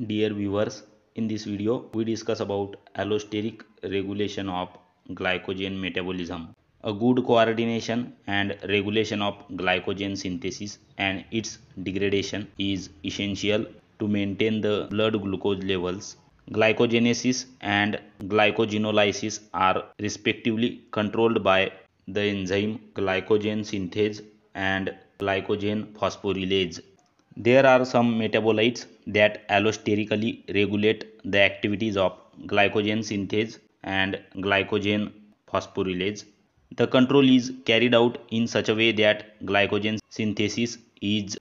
Dear viewers, in this video we discuss about allosteric regulation of glycogen metabolism. A good coordination and regulation of glycogen synthesis and its degradation is essential to maintain the blood glucose levels. Glycogenesis and glycogenolysis are respectively controlled by the enzyme glycogen synthase and glycogen phosphorylase. There are some metabolites that allosterically regulate the activities of glycogen synthase and glycogen phosphorylase. The control is carried out in such a way that glycogen synthesis is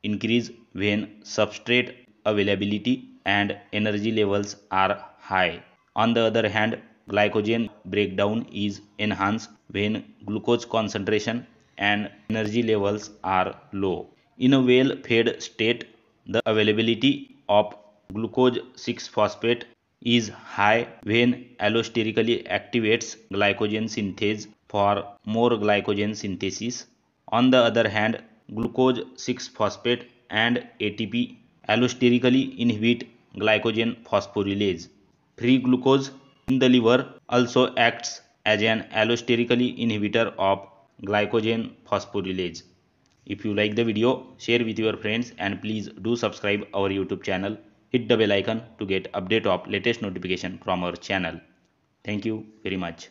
increased when substrate availability and energy levels are high. On the other hand, glycogen breakdown is enhanced when glucose concentration and energy levels are low. In a well-fed state, the availability of glucose 6-phosphate is high when allosterically activates glycogen synthase for more glycogen synthesis. On the other hand, glucose 6-phosphate and ATP allosterically inhibit glycogen phosphorylase. Free glucose in the liver also acts as an allosterically inhibitor of glycogen phosphorylase. If you like the video, share with your friends and please do subscribe our YouTube channel. Hit the bell icon to get update of latest notification from our channel. Thank you very much.